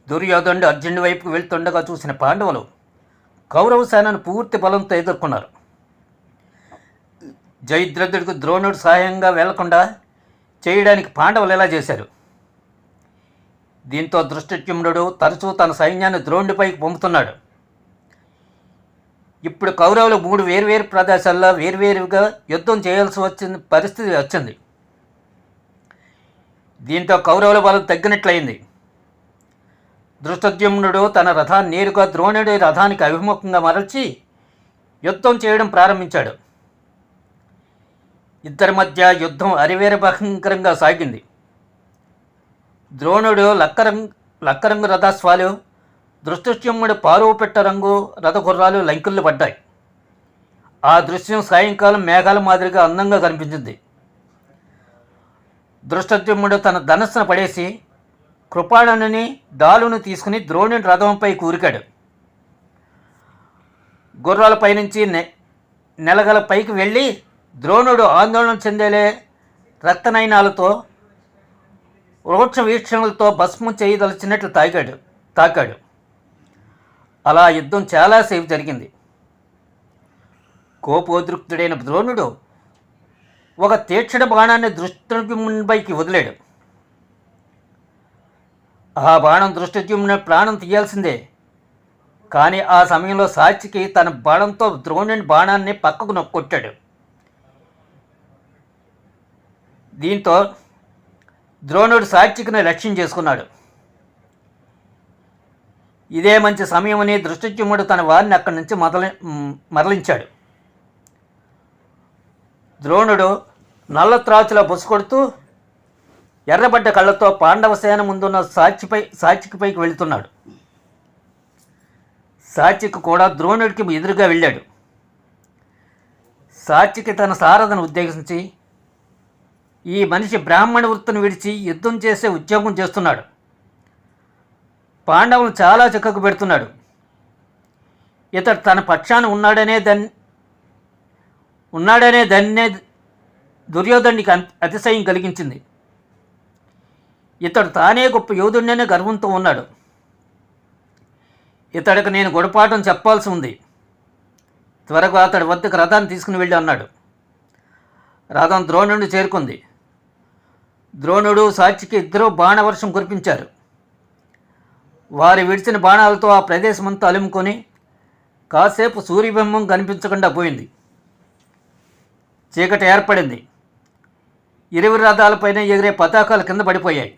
దుర్యోధనుడు అర్జునుడి వైపుకు వెళ్తుండగా చూసిన పాండవులు కౌరవ సేనను పూర్తి బలంతో ఎదుర్కొన్నారు. జయద్రథుడికి ద్రోణుడు సహాయంగా వెళ్లకుండా చేయడానికి పాండవులు ఎలా చేశారు? దీంతో ధృష్టద్యుమ్నుడు తరచూ తన సైన్యాన్ని ద్రోణుడిపైకి పంపుతున్నాడు. ఇప్పుడు కౌరవులు 3 వేర్వేరు ప్రదేశాల్లో వేర్వేరుగా యుద్ధం చేయాల్సి వచ్చిన పరిస్థితి వచ్చింది. దీంతో కౌరవుల బలం తగ్గినట్లయింది. ధృష్టద్యుమ్నుడు తన రథాన్ని నేరుగా ద్రోణుడి రథానికి అభిముఖంగా మరల్చి యుద్ధం చేయడం ప్రారంభించాడు. ఇద్దరి మధ్య యుద్ధం భయంకరంగా సాగింది. ద్రోణుడు లక్కరంగు రథాశ్వాలు, ధృష్టద్యుమ్నుడు పారువు పెట్ట రంగు రథగుర్రాలు లంకిళ్ళు పడ్డాయి. ఆ దృశ్యం సాయంకాలం మేఘాల మాదిరిగా అందంగా కనిపించింది. ధృష్టద్యుమ్నుడు తన ధనస్సును పడేసి కృపాణుని డాలును తీసుకుని ద్రోణుడి రథంపై కూరికాడు. గుర్రాలపై నుంచి నెలగల పైకి వెళ్ళి ద్రోణుడు ఆందోళన చెందేలే రక్తనయనాలతో రోక్ష వీక్షణలతో భస్మం చేయదలిచినట్లు తాకాడు. అలా యుద్ధం చాలాసేపు జరిగింది. కోపోద్రిక్తుడైన ద్రోణుడు ఒక తీక్షణ బాణాన్ని ధృష్టద్యుమ్నుడిపైకి వదిలాడు. ఆ బాణం ధృష్టద్యుమ్నుడి ప్రాణం తీయాల్సిందే. కానీ ఆ సమయంలో సాత్యకి తన బాణంతో ద్రోణుడి బాణాన్ని పక్కకు నొక్కొట్టాడు. దీంతో ద్రోణుడు సాత్యకిని లక్ష్యం చేసుకున్నాడు. ఇదే మంచి సమయమని ధృష్టద్యుమ్నుడు తన వారిని అక్కడి నుంచి మరలించాడు. ద్రోణుడు నల్ల త్రాచులా బొసుకొడుతూ ఎర్రబడ్డ కళ్ళతో పాండవ సేన ముందున్న సాత్యకిపైకి వెళుతున్నాడు. సాత్యకి కూడా ద్రోణుడికి ఎదురుగా వెళ్ళాడు. సాత్యకి తన సారథను ఉద్దేశించి, ఈ మనిషి బ్రాహ్మణ వృత్తిని విడిచి యుద్ధం చేసే ఉద్యోగం చేస్తున్నాడు. పాండవులు చాలా చిక్కకు పెడుతున్నాడు. ఇతడు తన పక్షాన ఉన్నాడనే దాన్నే దుర్యోధనుడికి అతిశయం కలిగించింది. ఇతడు తానే గొప్ప యోధుడినే గర్వంతో ఉన్నాడు. ఇతడికి నేను గుణపాఠం చెప్పాల్సి ఉంది. త్వరగా అతడి వద్దకు రథాన్ని తీసుకుని వెళ్ళి అన్నాడు. రథం ద్రోణుడిని చేరుకుంది. ద్రోణుడు సాత్యకి ఇద్దరూ బాణవర్షం కురిపించారు. వారి విడిచిన బాణాలతో ఆ ప్రదేశమంతా అలుముకొని కాసేపు సూర్యబింబం కనిపించకుండా పోయింది. చీకటి ఏర్పడింది. ఇరువురి రథాలపైన ఎగిరే పతాకాలు కింద పడిపోయాయి.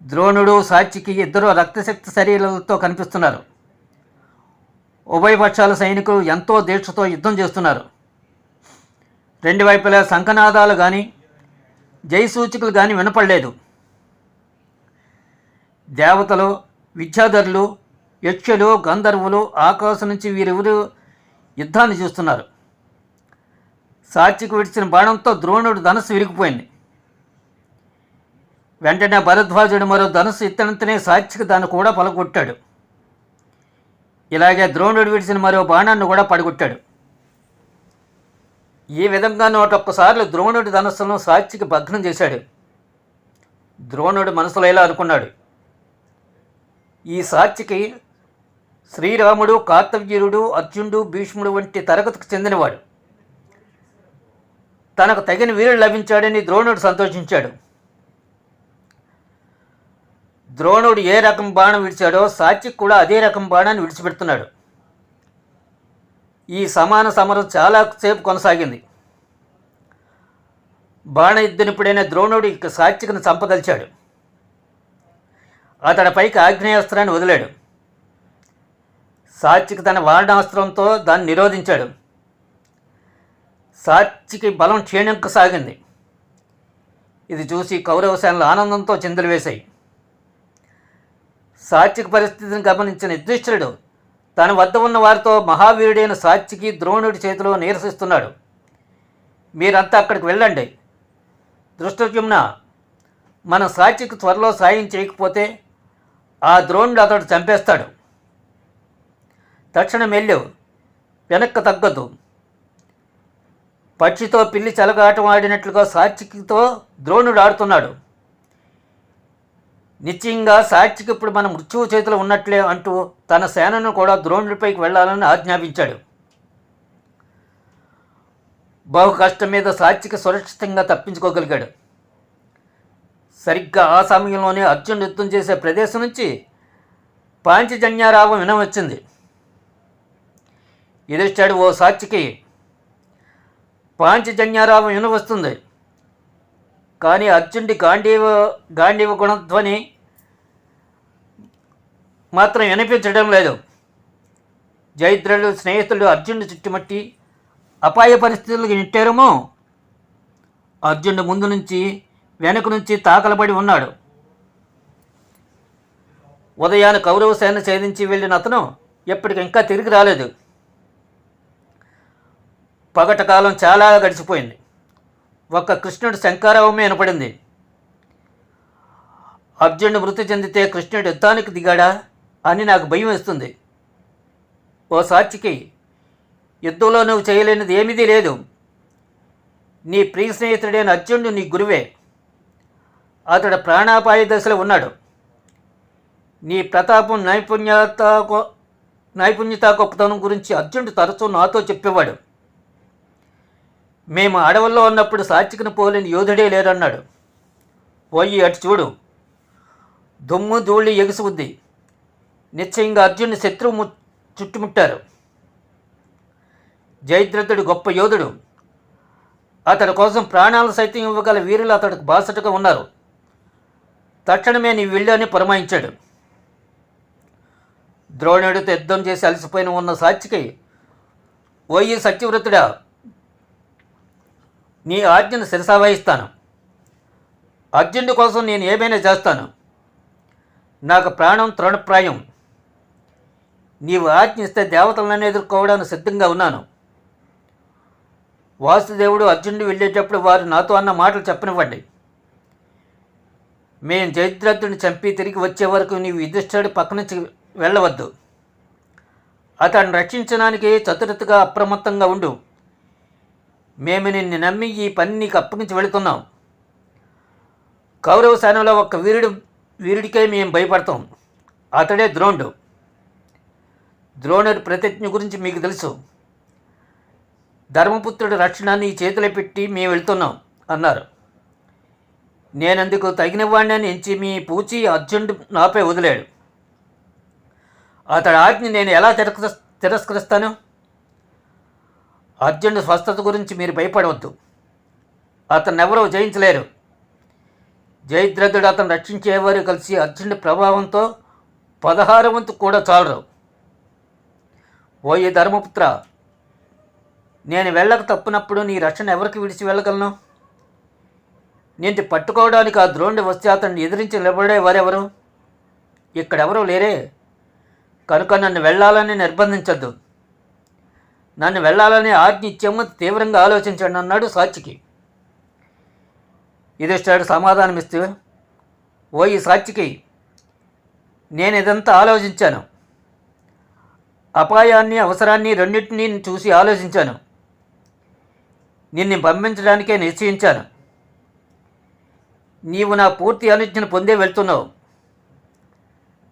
ద్రోణుడు సాత్యకి ఇద్దరు రక్తశక్తి శరీరాలతో కనిపిస్తున్నారు. ఉభయపక్షాల సైనికులు ఎంతో దీక్షతో యుద్ధం చేస్తున్నారు. 2 వైపులా శంఖనాదాలు కానీ జయసూచికలు కానీ వినపడలేదు. దేవతలు, విద్యాధరులు, యక్షులు, గంధర్వులు ఆకాశం నుంచి వీరిరువురు యుద్ధాన్ని చూస్తున్నారు. సాత్యకి విడిచిన బాణంతో ద్రోణుడు ధనుస్సు విరిగిపోయింది. వెంటనే భరద్వాజుడు మరో ధనుస్సు ఎత్తినంతనే సాత్యకి దాన్ని కూడా పలగొట్టాడు. ఇలాగే ద్రోణుడు విడిచిన మరో బాణాన్ని కూడా పడగొట్టాడు. ఈ విధంగా 101 ద్రోణుడి ధనస్సులను సాత్యకి భగ్నం చేశాడు. ద్రోణుడు మనసులో ఇలా అనుకున్నాడు, ఈ సాత్యకి శ్రీరాముడు, కార్తవీర్యుడు, అర్జునుడు, భీష్ముడు వంటి తరగతికి చెందినవాడు. తనకు తగిన వీరుడు లభించాడని ద్రోణుడు సంతోషించాడు. ద్రోణుడు ఏ రకం బాణం విడిచాడో సాత్యకి కూడా అదే రకం బాణాన్ని విడిచిపెడుతున్నాడు. ఈ సమాన సమరం చాలాసేపు కొనసాగింది. బాణయుద్ధనిపుడైన ద్రోణుడు ఇక సాత్యకిని చంపదలిచాడు. అతడిపైకి ఆగ్నేయాస్త్రాన్ని వదిలాడు. సాత్యకి తన వారణాస్త్రంతో దాన్ని నిరోధించాడు. సాత్యకి బలం క్షీణించసాగింది. ఇది చూసి కౌరవ సేనలు ఆనందంతో చిందులు వేశాయి. సాత్యకి పరిస్థితిని గమనించిన యుధిష్ఠిరుడు తన వద్ద ఉన్న వారితో మహావీరుడైన సాత్యకి ద్రోణుడి చేతిలో నీరసిస్తున్నాడు. మీరంతా అక్కడికి వెళ్ళండి. ధృష్టద్యుమ్న, మన సాత్యకి త్వరలో సాయం చేయకపోతే ఆ ద్రోణుడు అతడు చంపేస్తాడు. తక్షణం వెళ్ళు, వెనక్కి తగ్గద్దు. పక్షితో పిల్లి చెలగాటం ఆడినట్లుగా సాత్యకితో ద్రోణుడు ఆడుతున్నాడు. నిశ్చయంగా సాత్యకి ఇప్పుడు మన మృత్యువు చేతిలో ఉన్నట్లే అంటూ తన సేనను కూడా ద్రోణుడిపైకి వెళ్ళాలని ఆజ్ఞాపించాడు. బహు కష్టం మీద సాత్యకి సురక్షితంగా తప్పించుకోగలిగాడు. సరిగ్గా ఆ సమయంలోనే అర్జునుడు యుద్ధం చేసే ప్రదేశం నుంచి పాంచజన్యారావం వినవచ్చింది. యుధిష్ఠిరుడు, ఓ సాత్యకి, పాంచజన్యారావం వినవస్తుంది. కానీ అర్జునుడి గాంధీవ గుణధ్వని మాత్రం వినిపించడం లేదు. జయద్రథుడు స్నేహితుడు అర్జునుడి చుట్టుముట్టి అపాయ పరిస్థితులకు నెట్టారేమో. అర్జునుడు ముందు నుంచి వెనుక నుంచి తాకలబడి ఉన్నాడు. ఉదయాన కౌరవ సేన ఛేదించి వెళ్ళిన అతను ఎప్పటికింకా తిరిగి రాలేదు. పగట కాలం చాలా గడిచిపోయింది. ఒక్క కృష్ణుడు శంకారావమే వినపడింది. అర్జునుడు మృతి చెందితే కృష్ణుడు యుద్ధానికి దిగాడా అని నాకు భయం వేస్తుంది. ఓ సాత్యకి, యుద్ధంలో నువ్వు చేయలేనిది ఏమీ లేదు. నీ ప్రియ స్నేహితుడైన అర్జునుడు నీ గురువే. అతడు ప్రాణాపాయ దశలో ఉన్నాడు. నీ ప్రతాపం, నైపుణ్యత గొప్పతనం గురించి అర్జునుడు తరచూ నాతో చెప్పేవాడు. మేము అడవుల్లో ఉన్నప్పుడు సాత్యకిని పోలేని యోధుడే లేరన్నాడు. పోయి అటు చూడు. దుమ్ము ధూళి ఎగుసుకుంది. నిశ్చయంగా అర్జునుని శత్రువు చుట్టుముట్టారు. జయద్రథుడు గొప్ప యోధుడు. అతడి కోసం ప్రాణాలు సైతం ఇవ్వగల వీరులు అతడికి బాసటగా ఉన్నారు. తక్షణమే నీ వెళ్ళి అని పురమాయించాడు. ద్రోణుడితో యుద్ధం చేసి అలసిపోయిన ఉన్న సాత్యకి, ఓయి సత్యవ్రతుడా, నీ ఆజ్ఞను శిరసావహిస్తాను. అర్జునుడి కోసం నేను ఏమైనా చేస్తాను. నాకు ప్రాణం తృణప్రాయం. నీవు ఆజ్ఞ ఇస్తే దేవతలను ఎదుర్కోవడానికి సిద్ధంగా ఉన్నాను. వాసుదేవుడు అర్జునుడు వెళ్ళేటప్పుడు వారు నాతో అన్న మాటలు చెప్పనివ్వండి. మేం జయద్రథుడిని చంపి తిరిగి వచ్చే వరకు నీవు యుధిష్ఠిరుడి పక్క నుంచి వెళ్ళవద్దు. అతన్ని రక్షించడానికి చతురతగా అప్రమత్తంగా ఉండు. మేము నిన్ను నమ్మి ఈ పని నీకు అప్పగించి వెళుతున్నాం. కౌరవ సేనలో ఒక్క వీరుడికే మేము భయపడతాం. అతడే ద్రోణుడు. ద్రోణుడి ప్రతిజ్ఞ గురించి మీకు తెలుసు. ధర్మపుత్రుడి రక్షణ నీ చేతిలో పెట్టి మేము వెళ్తున్నాం అన్నారు. నేనందుకు తగిన వాడిని ఎంచి మీ పూచి అర్జునుడు నాపై వదిలాడు. అతడి ఆజ్ఞ నేను ఎలా తిరస్కరిస్తాను? అర్జునుడి స్వస్థత గురించి మీరు భయపడవద్దు. అతన్ని ఎవరూ జయించలేరు. జయద్రథుడు అతను రక్షించేవారు కలిసి అర్జునుడి ప్రభావంతో 16 వంతు కూడా చాలరు. ఓయే ధర్మపుత్ర, నేను వెళ్ళక తప్పునప్పుడు నీ రక్షణ ఎవరికి విడిచి వెళ్ళగలను? నేను పట్టుకోవడానికి ఆ ద్రోణుడి వస్తే అతన్ని ఎదిరించి నిలబడే వారెవరు? ఇక్కడెవరూ లేరే. కనుక నన్ను వెళ్ళాలని నిర్బంధించద్దు. నన్ను వెళ్ళాలని ఆజ్ఞ ఇచ్చేమో తీవ్రంగా ఆలోచించండి అన్నాడు సాత్యకి. యుధిష్ఠిరుడు సమాధానమిస్తూ, ఓ ఈ సాత్యకి, నేను ఇదంతా ఆలోచించాను. అపాయాన్ని అవసరాన్ని రెండింటినీ చూసి ఆలోచించాను. నిన్ను పంపించడానికే నిశ్చయించాను. నీవు నా పూర్తి అనుజ్ఞను పొందే వెళ్తున్నావు.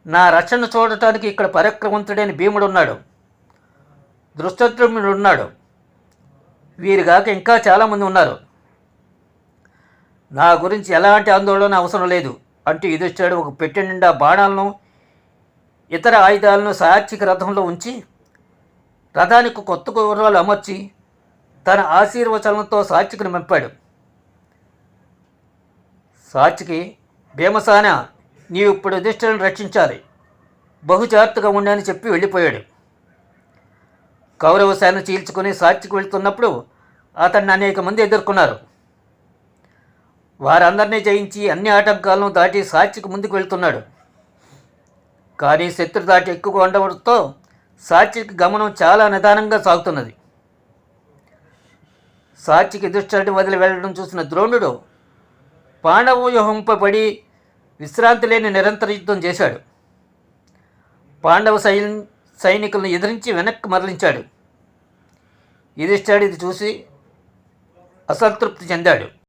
నా రక్షణ చూడటానికి ఇక్కడ పరాక్రమవంతుడైన భీముడు ఉన్నాడు. ధృష్టద్యుమ్నుడు ఉన్నాడు. వీరిగాక ఇంకా చాలామంది ఉన్నారు. నా గురించి ఎలాంటి ఆందోళన అవసరం లేదు అంటూ యుధిష్ఠిరుడు ఒక పెట్టె నిండా బాణాలను ఇతర ఆయుధాలను సాత్యకి రథంలో ఉంచి రథానికి కొత్త గుర్రాలు అమర్చి తన ఆశీర్వచనంతో సాత్యకిని పంపాడు. సాత్యకి, భీమసేన, నీవు ఇప్పుడు యుధిష్ఠిరుని రక్షించాలి. బహుజాగ్రత్తగా ఉండని చెప్పి వెళ్ళిపోయాడు. కౌరవ సేన చీల్చుకుని సాత్యకి వెళ్తున్నప్పుడు అతన్ని అనేక మంది ఎదుర్కొన్నారు. వారందరినీ జయించి అన్ని ఆటంకాలను దాటి సాత్యకి ముందుకు వెళ్తున్నాడు. కానీ శత్రు దాటి ఎక్కువగా ఉండడంతో సాత్యకి గమనం చాలా నిదానంగా సాగుతున్నది. సాత్యకి యుధిష్ఠిరుడిని వదిలి వెళ్ళడం చూసిన ద్రోణుడు పాండవ వ్యూహంపై పడి విశ్రాంతి లేని నిరంతర యుద్ధం చేశాడు. పాండవ సైనికులను ఎదిరించి వెనక్కి మరలించాడు. యుధిష్ఠిరుడు ఇది చూసి అసంతృప్తి చెందాడు.